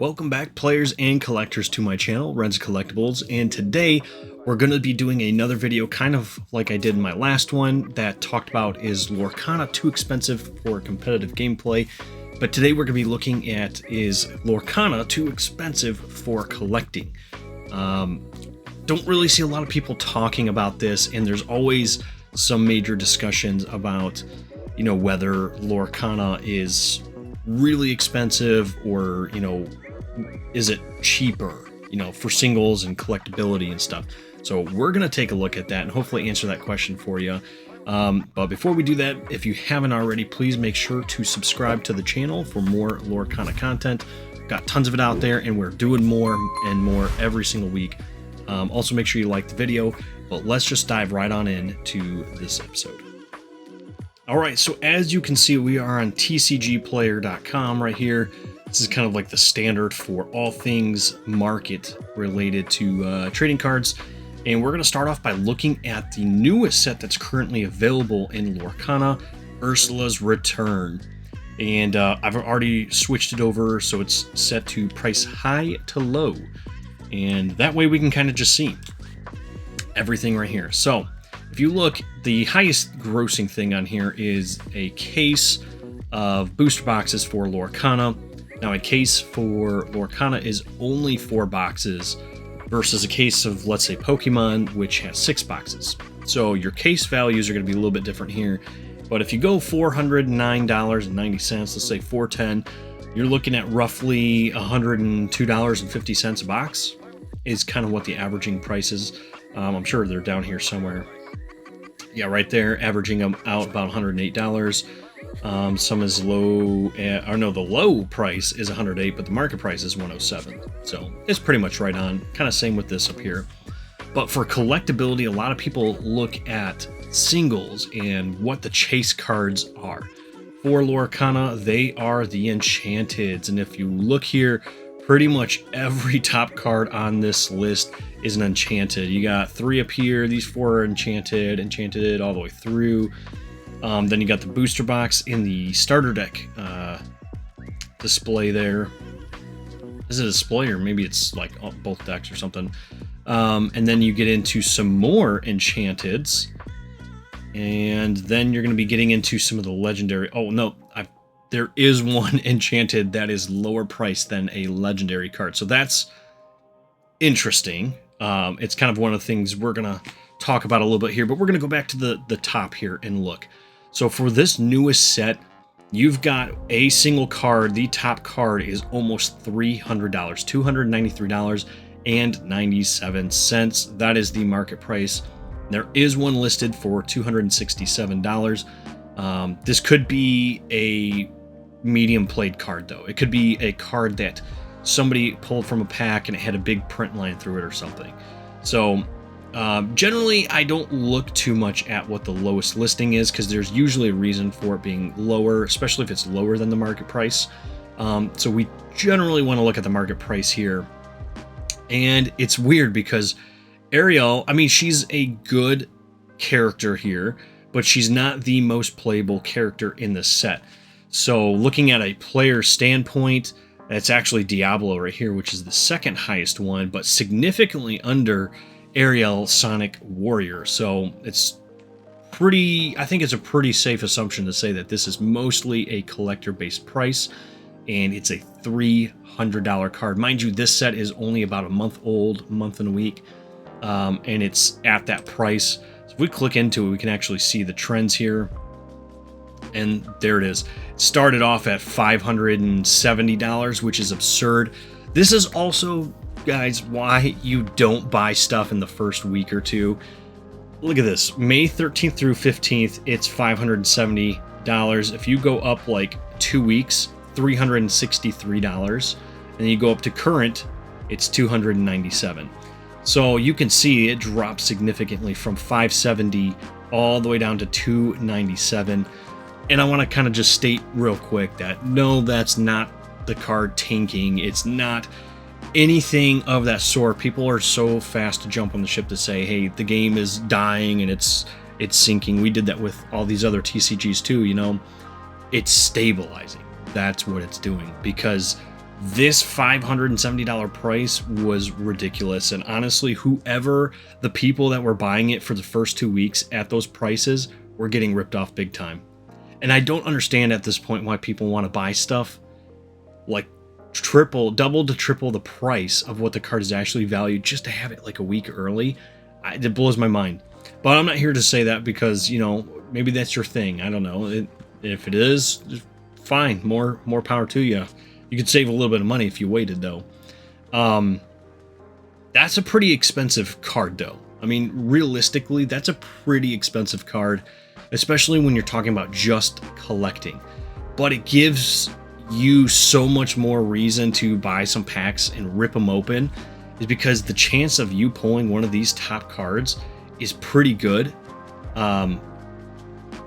Welcome back, players and collectors, to my channel, Ren's Collectibles, and today we're going to be doing another video kind of like I did in my last one that talked about is Lorcana too expensive for competitive gameplay, but today we're going to be looking at is Lorcana too expensive for collecting. Don't really see a lot of people talking about this, and there's always some major discussions about, you know, whether Lorcana is really expensive or, you know, is it cheaper, you know, for singles and collectability and stuff. So we're going to take a look at that and hopefully answer that question for you. But before we do that, if you haven't already, please make sure to subscribe to the channel for more Lorcana content. Got tons of it out there, and we're doing more and more every single week. Also, make sure you like the video, but let's just dive right on into this episode. All right, so as you can see, we are on tcgplayer.com right here. This is kind of like the standard for all things market related to trading cards. And we're going to start off by looking at the newest set that's currently available in Lorcana, Ursula's Return. And I've already switched it over, so it's set to price high to low. And that way we can kind of just see everything right here. So if you look, the highest grossing thing on here is a case of booster boxes for Lorcana. Now, a case for Lorcana is only 4 boxes versus a case of, let's say, Pokemon, which has 6 boxes. So your case values are going to be a little bit different here. But if you go $409.90, let's say $410, you're looking at roughly $102.50 a box is kind of what the averaging price is. I'm sure they're down here somewhere. Yeah, right there, averaging them out about $108. Some is low, or no, the low price is $108, but the market price is $107. So it's pretty much right on. Kind of same with this up here. But for collectability, a lot of people look at singles and what the chase cards are. For Lorcana, they are the Enchanteds. And if you look here, pretty much every top card on this list is an Enchanted. You got 3 up here. These 4 are Enchanted all the way through. Then you got the booster box in the starter deck display there. Is it a display, or maybe it's like both decks or something? And then you get into some more Enchanteds. And then you're going to be getting into some of the legendary... Oh, no. There is one Enchanted that is lower priced than a legendary card. So that's interesting. It's kind of one of the things we're going to talk about a little bit here. But we're going to go back to the top here and look. So for this newest set, you've got a single card. The top card is almost $300, $293.97. That is the market price. There is one listed for $267. This could be a medium played card, though. It could be a card that somebody pulled from a pack and it had a big print line through it or something. So generally, I don't look too much at what the lowest listing is, because there's usually a reason for it being lower, especially if it's lower than the market price. So we generally want to look at the market price here. And it's weird because Ariel, I mean, she's a good character here, but she's not the most playable character in the set. So looking at a player standpoint, that's actually Diablo right here, which is the second highest one, but significantly under Ariel Sonic Warrior. So it's pretty, I think it's a pretty safe assumption to say that this is mostly a collector-based price, and it's a $300 card. Mind you, this set is only about a month old, month and a week, and it's at that price. So if we click into it, we can actually see the trends here. And there it is. It started off at $570, which is absurd. This is also, guys, why you don't buy stuff in the first week or two. Look at this. May 13th through 15th, it's $570. If you go up like 2 weeks, $363. And then you go up to current, it's $297. So you can see it dropped significantly from $570 all the way down to $297. And I want to kind of just state real quick that no, that's not the card tanking. It's not anything of that sort. People are so fast to jump on the ship to say, hey, the game is dying and it's sinking. We did that with all these other TCGs too, you know. It's stabilizing. That's what it's doing, because This $570 price was ridiculous, and honestly, the people that were buying it for the first 2 weeks at those prices were getting ripped off big time. And I don't understand at this point why people want to buy stuff like double to triple the price of what the card is actually valued just to have it like a week early. It blows my mind. But I'm not here to say that because, you know, maybe that's your thing. I don't know. If it is, fine. More power to you. You could save a little bit of money if you waited, though. That's a pretty expensive card, though. I mean, realistically, that's a pretty expensive card, especially when you're talking about just collecting. But it gives you so much more reason to buy some packs and rip them open, is because the chance of you pulling one of these top cards is pretty good.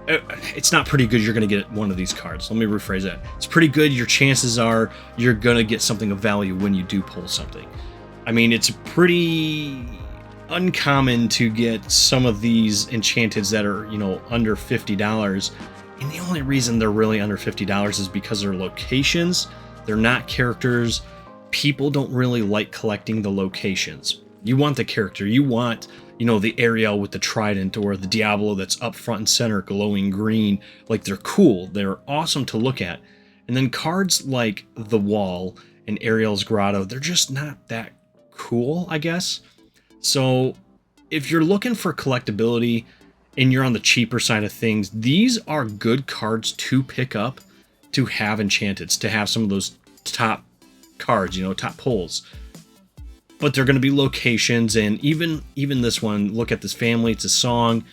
It's not pretty good you're going to get one of these cards. Let me rephrase that. It's pretty good. Your chances are you're going to get something of value when you do pull something. I mean, it's pretty uncommon to get some of these enchanteds that are, you know, under $50. And the only reason they're really under $50 is because they're locations. They're not characters. People don't really like collecting the locations. You want the character. You want, you know, the Ariel with the trident or the Diablo that's up front and center glowing green. Like, they're cool. They're awesome to look at. And then cards like the Wall and Ariel's Grotto, they're just not that cool, I guess. So if you're looking for collectability and you're on the cheaper side of things, these are good cards to pick up, to have enchanteds, to have some of those top cards, you know, top pulls. But they're going to be locations, and even this one, look at this family, it's a song.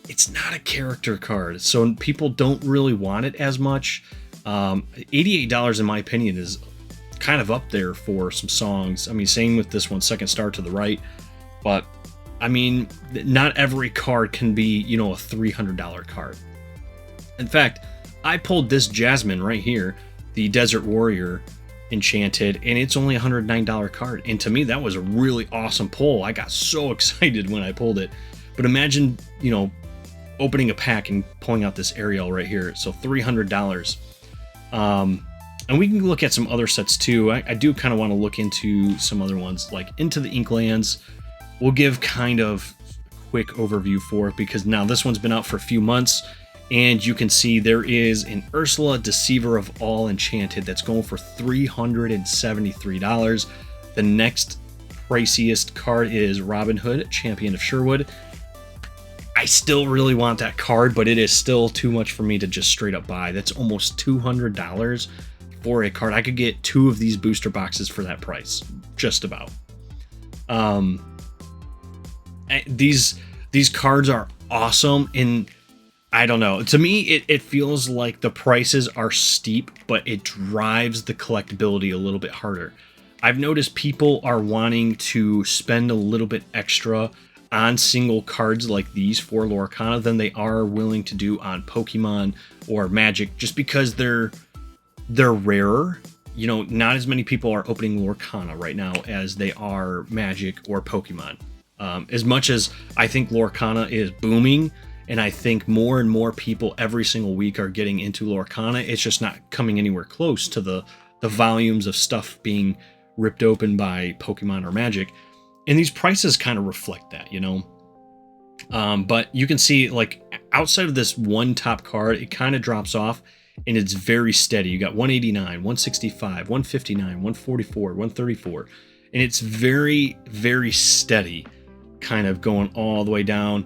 It's not a character card, so people don't really want it as much. $88, in my opinion, is kind of up there for some songs. I mean, same with this one, Second Star to the Right. But, I mean, not every card can be, you know, a $300 card. In fact, I pulled this Jasmine right here, the Desert Warrior enchanted, and it's only a $109 card. And to me, that was a really awesome pull. I got so excited when I pulled it. But imagine, you know, opening a pack and pulling out this Ariel right here. So $300. And we can look at some other sets too. I do kind of want to look into some other ones, like Into the Inklands. We'll give kind of a quick overview for it, because now this one's been out for a few months. And you can see there is an Ursula, Deceiver of All enchanted that's going for $373. The next priciest card is Robin Hood, Champion of Sherwood. I still really want that card, but it is still too much for me to just straight up buy. That's almost $200 for a card. I could get 2 of these booster boxes for that price, just about. These cards are awesome, and I don't know. To me, it feels like the prices are steep, but it drives the collectability a little bit harder. I've noticed people are wanting to spend a little bit extra on single cards like these for Lorcana than they are willing to do on Pokemon or Magic, just because they're rarer. You know, not as many people are opening Lorcana right now as they are Magic or Pokemon. As much as I think Lorcana is booming, and I think more and more people every single week are getting into Lorcana, it's just not coming anywhere close to the volumes of stuff being ripped open by Pokemon or Magic. And these prices kind of reflect that, you know. But you can see, like, outside of this one top card, it kind of drops off, and it's very steady. You got 189, 165, 159, 144, 134. And it's very, very steady, kind of going all the way down.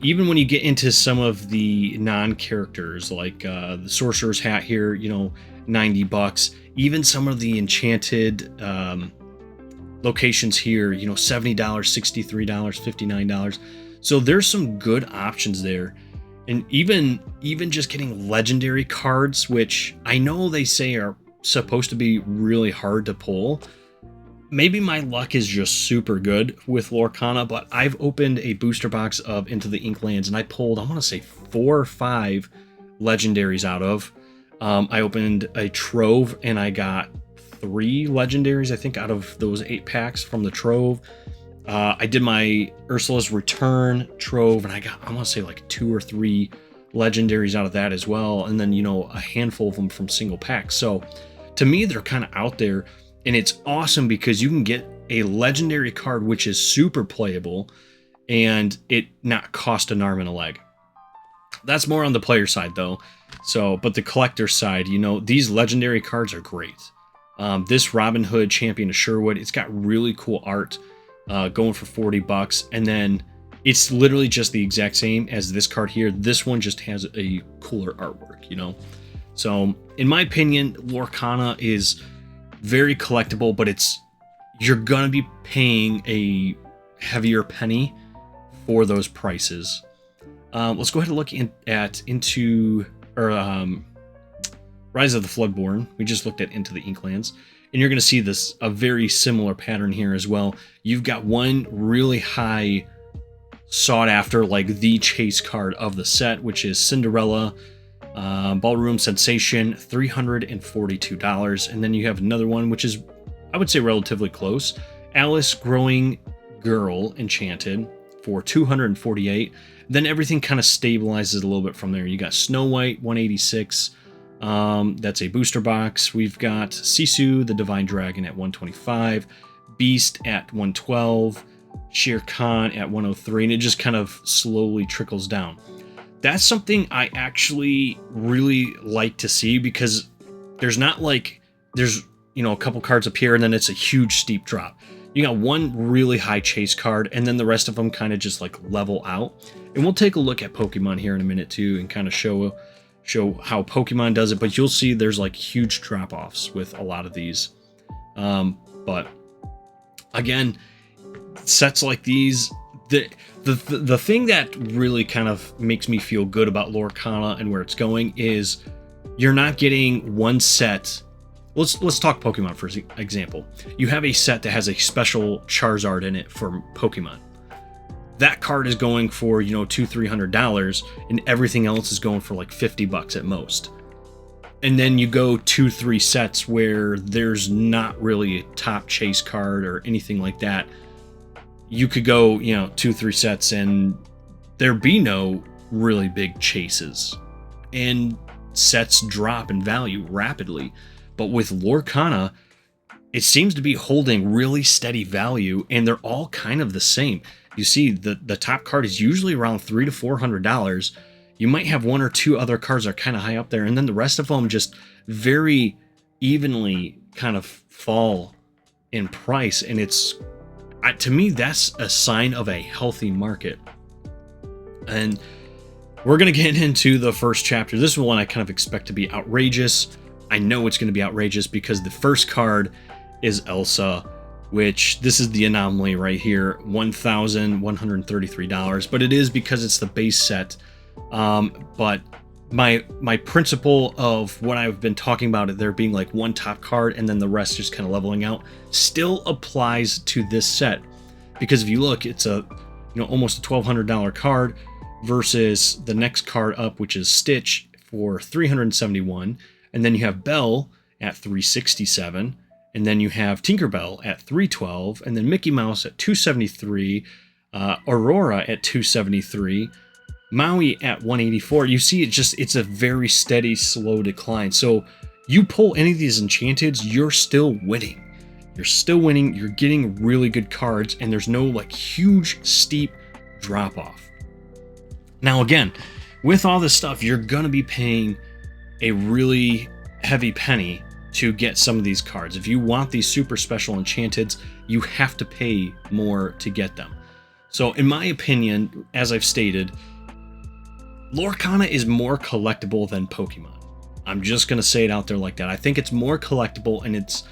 Even when you get into some of the non-characters, like the Sorcerer's Hat here, you know, $90. Even some of the enchanted locations here, you know, $70, $63, $59. So there's some good options there. And even just getting legendary cards, which I know they say are supposed to be really hard to pull. Maybe my luck is just super good with Lorcana, but I've opened a booster box of Into the Inklands, and I pulled, I want to say 4 or 5 legendaries out of. I opened a Trove, and I got 3 legendaries, I think, out of those 8 packs from the Trove. I did my Ursula's Return Trove, and I got, I want to say, like 2 or 3 legendaries out of that as well. And then, you know, a handful of them from single packs. So to me, they're kind of out there, and it's awesome because you can get a legendary card which is super playable and it not cost an arm and a leg. That's more on the player side though. So, but the collector side, you know, these legendary cards are great. This Robin Hood Champion of Sherwood, it's got really cool art, going for $40, and then it's literally just the exact same as this card here. This one just has a cooler artwork, you know. So, in my opinion, Lorcana is very collectible, but you're gonna be paying a heavier penny for those prices. Let's go ahead and look into Rise of the Floodborn. We just looked at Into the Inklands, and you're going to see a very similar pattern here as well. You've got one really high sought after, like the chase card of the set, which is Cinderella Ballroom Sensation, $342, and then you have another one which is, I would say, relatively close, Alice Growing Girl Enchanted for $248. Then everything kind of stabilizes a little bit from there. You got Snow White, $186. That's a booster box. We've got Sisu, the Divine Dragon, at $125. Beast at $112. Shere Khan at $103. And it just kind of slowly trickles down. That's something I actually really like to see, because there's not like, there's, you know, a couple cards up here and then it's a huge steep drop. You got one really high chase card, and then the rest of them kind of just like level out. And we'll take a look at Pokemon here in a minute too, and kind of show how Pokemon does it. But you'll see there's like huge drop-offs with a lot of these. But again, sets like these, the thing that really kind of makes me feel good about Lorcana and where it's going is you're not getting one set. Let's talk Pokemon for example. You have a set that has a special Charizard in it for Pokemon. That card is going for, you know, $200-300, and everything else is going for like $50 at most. And then you go 2-3 sets where there's not really a top chase card or anything like that. You could go, you know, 2-3 sets and there be no really big chases, and sets drop in value rapidly. But with Lorcana, it seems to be holding really steady value, and they're all kind of the same. You see, the top card is usually around $300 to $400. You might have one or two other cards that are kind of high up there, and then the rest of them just very evenly kind of fall in price. And it's, to me, that's a sign of a healthy market. And we're going to get into the first chapter. This is one I kind of expect to be outrageous. I know it's going to be outrageous because the first card is Elsa, which this is the anomaly right here, $1,133. But it is because it's the base set. But my principle of what I've been talking about, it there being like one top card and then the rest just kind of leveling out, still applies to this set. Because if you look, it's a, you know, almost a $1,200 card versus the next card up, which is Stitch for $371. And then you have Belle at $367, and then you have Tinkerbell at $312, and then Mickey Mouse at $273, Aurora at $273, Maui at $184. You see, it's a very steady, slow decline. So you pull any of these enchanteds, you're still winning. You're still winning. You're getting really good cards, and there's no like huge, steep drop off. Now, again, with all this stuff, you're gonna be paying a really heavy penny to get some of these cards. If you want these super special enchanteds, you have to pay more to get them. So in my opinion, as I've stated, Lorcana is more collectible than Pokemon. I'm just going to say it out there like that. I think it's more collectible, and it's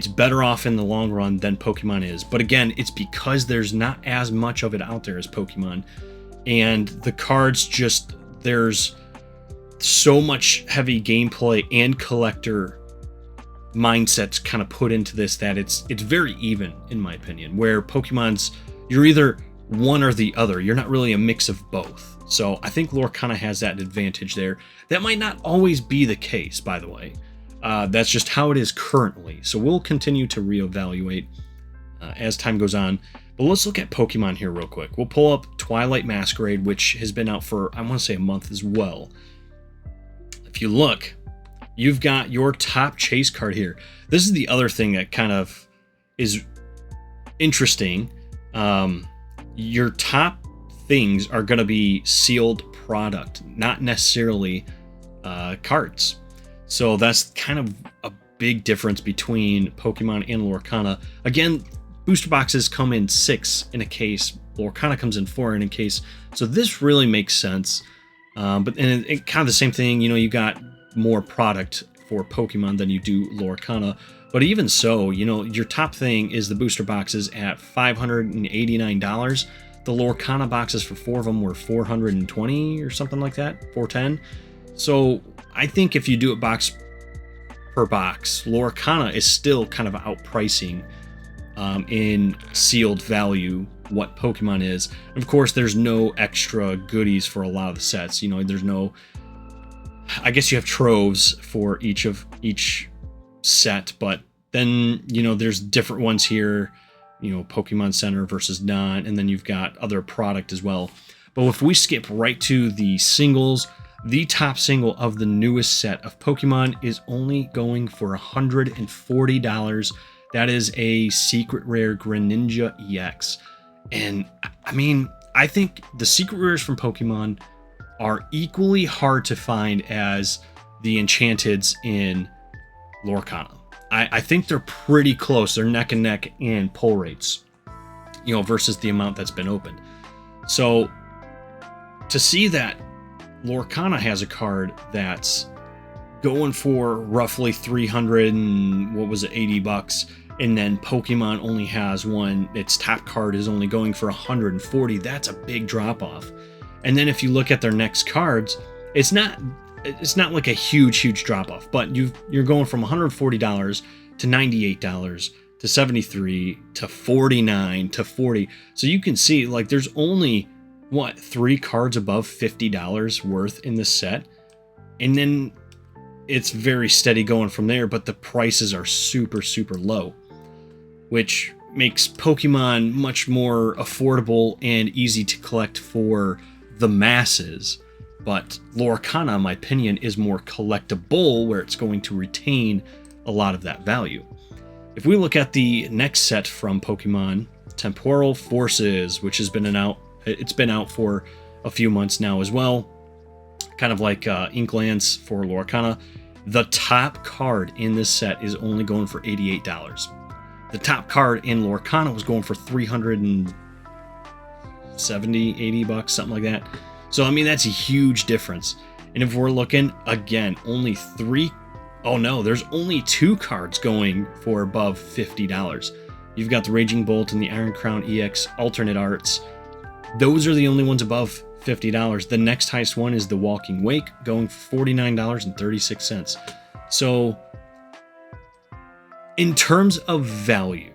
better off in the long run than Pokemon is. But again, it's because there's not as much of it out there as Pokemon, and the cards just, there's so much heavy gameplay and collector mindsets kind of put into this that it's very even, in my opinion, where Pokemon's, you're either one or the other. You're not really a mix of both. So I think Lorcana has that advantage there. That might not always be the case, by the way. That's just how it is currently. So we'll continue to reevaluate as time goes on. But let's look at Pokemon here real quick. We'll pull up Twilight Masquerade, which has been out for, I want to say, a month as well. If you look, you've got your top chase card here. This is the other thing that kind of is interesting. Your top things are going to be sealed product, not necessarily cards. So that's kind of a big difference between Pokemon and Lorcana. Again, booster boxes come in 6 in a case. Lorcana comes in 4 in a case. So this really makes sense. But it kind of the same thing, you know, you got more product for Pokemon than you do Lorcana. But even so, you know, your top thing is the booster boxes at $589. The Lorcana boxes for 4 of them were $420 or something like that, $410. So I think if you do it box per box, Lorcana is still kind of outpricing in sealed value what Pokemon is. And of course, there's no extra goodies for a lot of the sets. You know, there's no, I guess you have troves for each set, but then, you know, there's different ones here, you know, Pokemon Center versus non, and then you've got other product as well. But if we skip right to the singles, the top single of the newest set of Pokemon is only going for $140. That is a secret rare Greninja EX. And I mean, I think the secret rares from Pokemon are equally hard to find as the Enchanteds in Lorcana. I think they're pretty close. They're neck and neck in pull rates, you know, versus the amount that's been opened. So to see that Lorcana has a card that's going for roughly 300 and what was it, $80, and then Pokemon only has one, its top card is only going for 140, that's a big drop off. And then if you look at their next cards, it's not like a huge drop off, but you're going from $140 to $98 to $73 to $49 to $40. So you can see, like, there's only what, 3 cards above $50 worth in this set, and then it's very steady going from there, but the prices are super low, which makes Pokemon much more affordable and easy to collect for the masses. But Lorcana, in my opinion, is more collectible, where it's going to retain a lot of that value. If we look at the next set from Pokemon, Temporal Forces, which has been out, it's been out for a few months now as well, kind of like Inklands for Lorcana. The top card in this set is only going for $88. The top card in Lorcana was going for $370, $80, something like that. So, I mean, that's a huge difference. And if we're looking, again, only there's only 2 cards going for above $50. You've got the Raging Bolt and the Iron Crown EX alternate arts. Those are the only ones above $50. The next highest one is the Walking Wake, going for $49.36. So, in terms of value,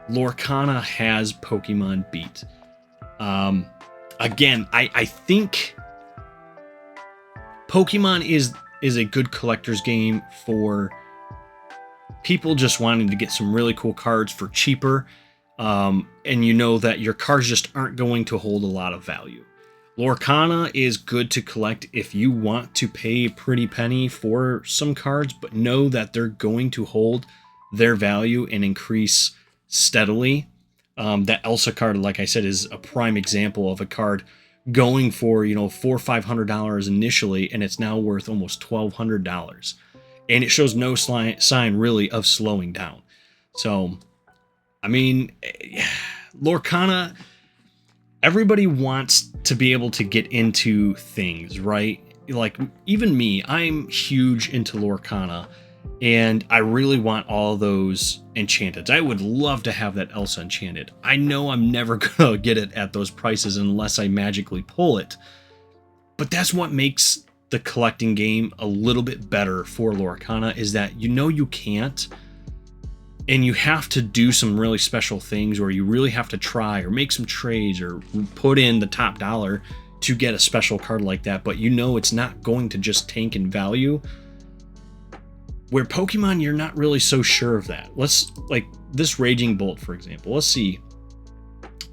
Lorcana has Pokemon beat. Again, I think Pokemon is a good collector's game for people just wanting to get some really cool cards for cheaper, and you know that your cards just aren't going to hold a lot of value. Lorcana is good to collect if you want to pay a pretty penny for some cards, but know that they're going to hold their value and increase steadily. That Elsa card, like I said, is a prime example of a card going for, you know, $400 or $500 initially, and it's now worth almost $1,200. And it shows no sign really of slowing down. So, I mean, Lorcana, everybody wants to be able to get into things, right? Like, even me, I'm huge into Lorcana, and I really want all those Enchanteds. I would love to have that Elsa Enchanted. I know I'm never gonna get it at those prices unless I magically pull it. But that's what makes the collecting game a little bit better for Lorcana, is that you know you can't, and you have to do some really special things, or you really have to try or make some trades or put in the top dollar to get a special card like that, but you know it's not going to just tank in value. Where Pokemon, you're not really so sure of that. Let's, like this Raging Bolt, for example. Let's see.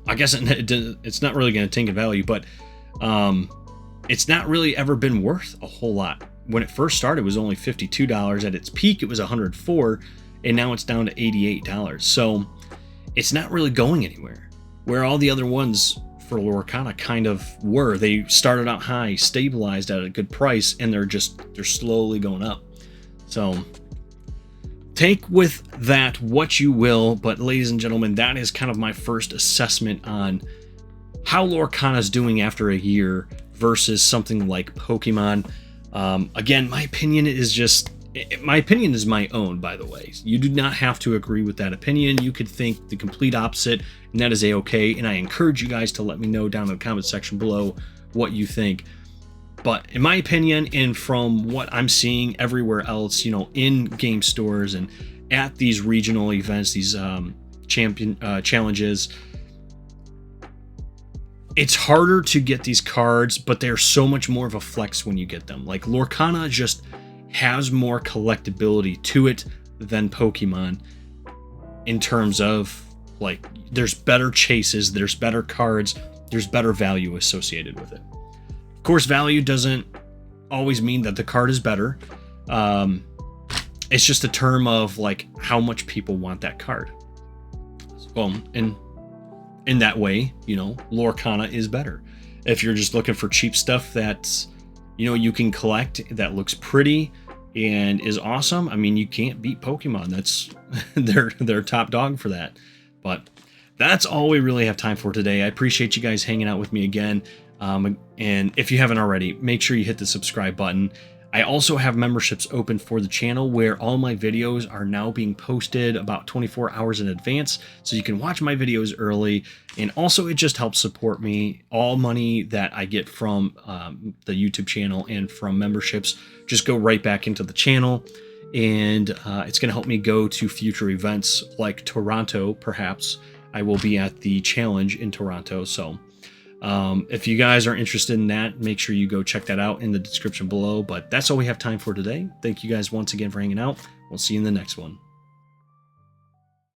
I guess it's not really going to tank in value, but it's not really ever been worth a whole lot. when it first started, it was only $52. At its peak, it was $104, and now it's down to $88. So it's not really going anywhere. Where all the other ones for Lorcana kind of were. They started out high, stabilized at a good price, and they're slowly going up. So take with that what you will, but ladies and gentlemen, that is kind of my first assessment on how Lorcana is doing after a year versus something like Pokemon. Again, my opinion is my own, by the way. You do not have to agree with that opinion. You could think the complete opposite, and that is a-okay. And I encourage you guys to let me know down in the comment section below what you think. But in my opinion, and from what I'm seeing everywhere else, you know, in game stores and at these regional events, these challenges, it's harder to get these cards, but they're so much more of a flex when you get them. Like Lorcana just has more collectability to it than Pokemon in terms of, like, there's better chases, there's better cards, there's better value associated with it. Of course, value doesn't always mean that the card is better. It's just a term of, like, how much people want that card. So, in that way, you know, Lorcana is better. If you're just looking for cheap stuff that's, you know, you can collect, that looks pretty and is awesome, I mean, you can't beat Pokemon. That's they're top dog for that. But that's all we really have time for today. I appreciate you guys hanging out with me again. And if you haven't already, make sure you hit the subscribe button. I also have memberships open for the channel where all my videos are now being posted about 24 hours in advance, so you can watch my videos early. And also, it just helps support me. All money that I get from the YouTube channel and from memberships just go right back into the channel, and it's going to help me go to future events like Toronto. Perhaps I will be at the challenge in Toronto, so if you guys are interested in that, make sure you go check that out in the description below. But that's all we have time for today. Thank you guys once again for hanging out. We'll see you in the next one.